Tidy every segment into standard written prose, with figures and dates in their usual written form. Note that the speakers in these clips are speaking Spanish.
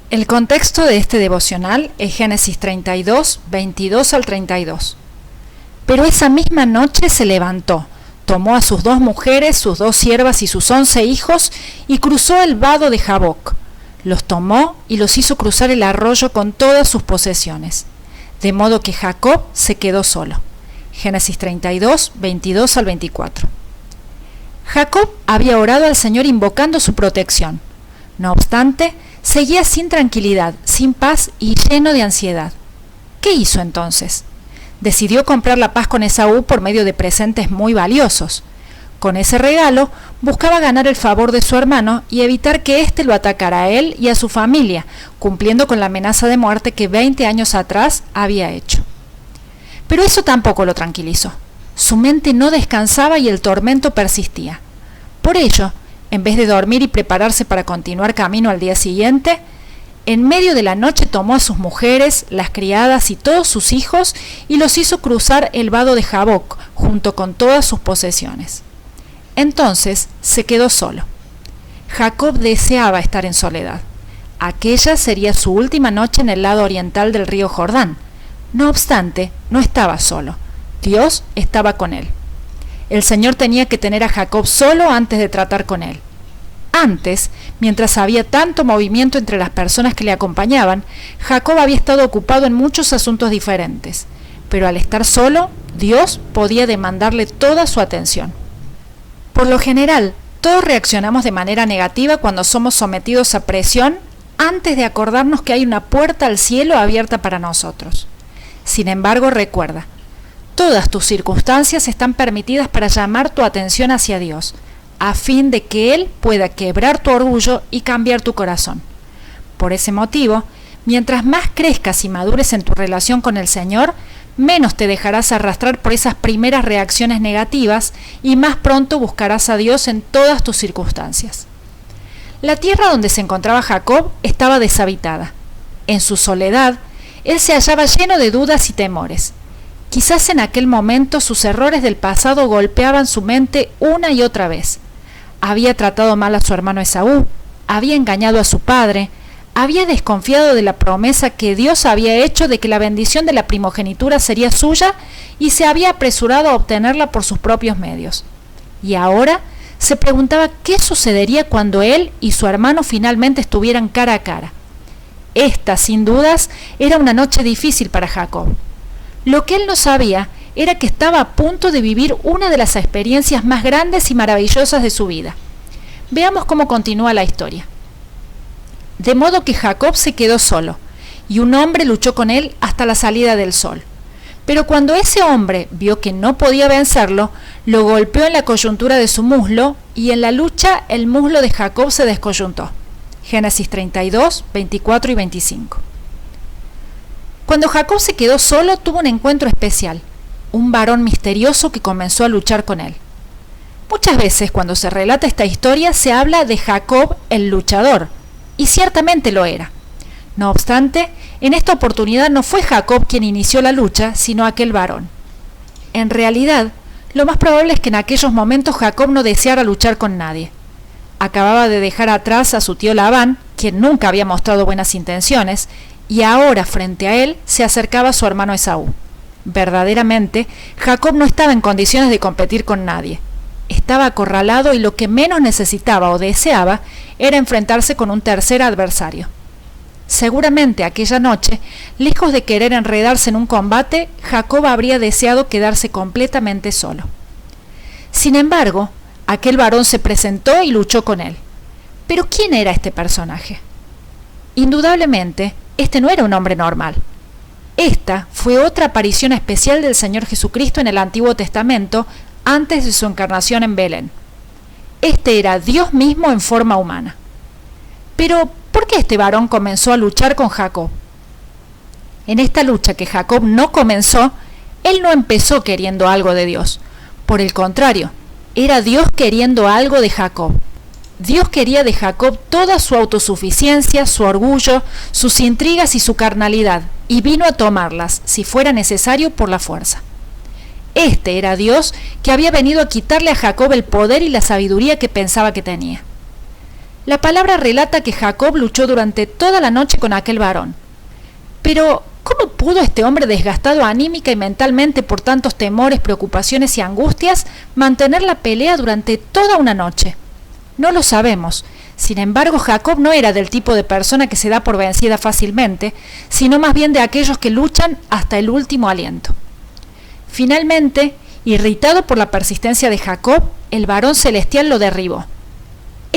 El contexto de este devocional es Génesis 32, 22 al 32. Pero esa misma noche se levantó, tomó a sus 2 mujeres, sus 2 siervas y sus 11 hijos, y cruzó el vado de Jaboc. Los tomó y los hizo cruzar el arroyo con todas sus posesiones, de modo que Jacob se quedó solo. Génesis 32, 22 al 24. Jacob había orado al Señor invocando su protección. No obstante, seguía sin tranquilidad, sin paz y lleno de ansiedad. ¿Qué hizo entonces? Decidió comprar la paz con Esaú por medio de presentes muy valiosos. Con ese regalo, buscaba ganar el favor de su hermano y evitar que éste lo atacara a él y a su familia, cumpliendo con la amenaza de muerte que 20 años atrás había hecho. Pero eso tampoco lo tranquilizó. Su mente no descansaba y el tormento persistía. Por ello, en vez de dormir y prepararse para continuar camino al día siguiente, en medio de la noche tomó a sus mujeres, las criadas y todos sus hijos y los hizo cruzar el vado de Jaboc junto con todas sus posesiones. Entonces se quedó solo. Jacob deseaba estar en soledad. Aquella sería su última noche en el lado oriental del río Jordán. No obstante, no estaba solo. Dios estaba con él. El Señor tenía que tener a Jacob solo antes de tratar con él. Antes, mientras había tanto movimiento entre las personas que le acompañaban, Jacob había estado ocupado en muchos asuntos diferentes, pero al estar solo, Dios podía demandarle toda su atención. Por lo general, todos reaccionamos de manera negativa cuando somos sometidos a presión antes de acordarnos que hay una puerta al cielo abierta para nosotros. Sin embargo, recuerda, todas tus circunstancias están permitidas para llamar tu atención hacia Dios, a fin de que Él pueda quebrar tu orgullo y cambiar tu corazón. Por ese motivo, mientras más crezcas y madures en tu relación con el Señor, menos te dejarás arrastrar por esas primeras reacciones negativas y más pronto buscarás a Dios en todas tus circunstancias. La tierra donde se encontraba Jacob estaba deshabitada. En su soledad, él se hallaba lleno de dudas y temores. Quizás en aquel momento sus errores del pasado golpeaban su mente una y otra vez. Había tratado mal a su hermano Esaú, había engañado a su padre, había desconfiado de la promesa que Dios había hecho de que la bendición de la primogenitura sería suya y se había apresurado a obtenerla por sus propios medios. Y ahora se preguntaba qué sucedería cuando él y su hermano finalmente estuvieran cara a cara. Esta, sin dudas, era una noche difícil para Jacob. Lo que él no sabía era que estaba a punto de vivir una de las experiencias más grandes y maravillosas de su vida. Veamos cómo continúa la historia. De modo que Jacob se quedó solo, y un hombre luchó con él hasta la salida del sol. Pero cuando ese hombre vio que no podía vencerlo, lo golpeó en la coyuntura de su muslo, y en la lucha el muslo de Jacob se descoyuntó. Génesis 32, 24 y 25. Cuando Jacob se quedó solo, tuvo un encuentro especial, un varón misterioso que comenzó a luchar con él. Muchas veces cuando se relata esta historia se habla de Jacob el luchador, y ciertamente lo era. No obstante, en esta oportunidad no fue Jacob quien inició la lucha, sino aquel varón. En realidad, lo más probable es que en aquellos momentos Jacob no deseara luchar con nadie. Acababa de dejar atrás a su tío Labán, quien nunca había mostrado buenas intenciones, y ahora frente a él se acercaba su hermano Esaú. Verdaderamente, Jacob no estaba en condiciones de competir con nadie. Estaba acorralado y lo que menos necesitaba o deseaba era enfrentarse con un tercer adversario. Seguramente aquella noche, lejos de querer enredarse en un combate, Jacob habría deseado quedarse completamente solo. Sin embargo, aquel varón se presentó y luchó con él. ¿Pero quién era este personaje? Indudablemente, este no era un hombre normal. Esta fue otra aparición especial del Señor Jesucristo en el Antiguo Testamento antes de su encarnación en Belén. Este era Dios mismo en forma humana. Pero, ¿por qué este varón comenzó a luchar con Jacob? En esta lucha que Jacob no comenzó, él no empezó queriendo algo de Dios. Por el contrario, era Dios queriendo algo de Jacob. Dios quería de Jacob toda su autosuficiencia, su orgullo, sus intrigas y su carnalidad, y vino a tomarlas, si fuera necesario, por la fuerza. Este era Dios que había venido a quitarle a Jacob el poder y la sabiduría que pensaba que tenía. La palabra relata que Jacob luchó durante toda la noche con aquel varón. Pero, ¿cómo pudo este hombre desgastado anímica y mentalmente por tantos temores, preocupaciones y angustias mantener la pelea durante toda una noche? No lo sabemos. Sin embargo, Jacob no era del tipo de persona que se da por vencida fácilmente, sino más bien de aquellos que luchan hasta el último aliento. Finalmente, irritado por la persistencia de Jacob, el varón celestial lo derribó.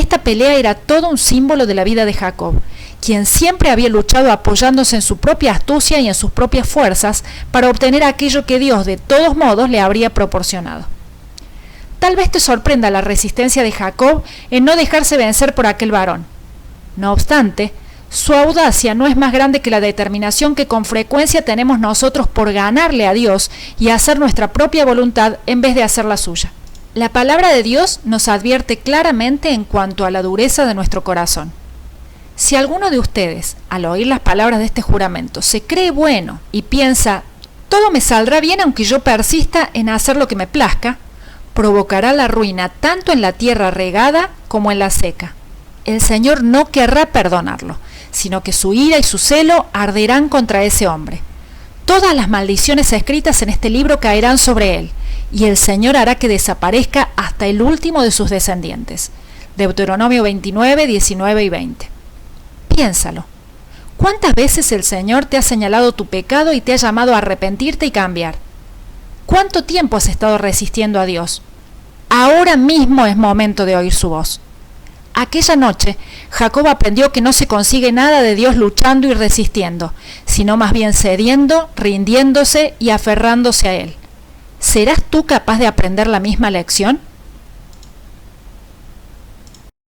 Esta pelea era todo un símbolo de la vida de Jacob, quien siempre había luchado apoyándose en su propia astucia y en sus propias fuerzas para obtener aquello que Dios de todos modos le habría proporcionado. Tal vez te sorprenda la resistencia de Jacob en no dejarse vencer por aquel varón. No obstante, su audacia no es más grande que la determinación que con frecuencia tenemos nosotros por ganarle a Dios y hacer nuestra propia voluntad en vez de hacer la suya. La palabra de Dios nos advierte claramente en cuanto a la dureza de nuestro corazón. Si alguno de ustedes, al oír las palabras de este juramento, se cree bueno y piensa, todo me saldrá bien aunque yo persista en hacer lo que me plazca, provocará la ruina tanto en la tierra regada como en la seca. El Señor no querrá perdonarlo, sino que su ira y su celo arderán contra ese hombre. Todas las maldiciones escritas en este libro caerán sobre él, y el Señor hará que desaparezca hasta el último de sus descendientes. Deuteronomio 29, 19 y 20. Piénsalo. ¿Cuántas veces el Señor te ha señalado tu pecado y te ha llamado a arrepentirte y cambiar? ¿Cuánto tiempo has estado resistiendo a Dios? Ahora mismo es momento de oír su voz. Aquella noche, Jacob aprendió que no se consigue nada de Dios luchando y resistiendo, sino más bien cediendo, rindiéndose y aferrándose a Él. ¿Serás tú capaz de aprender la misma lección?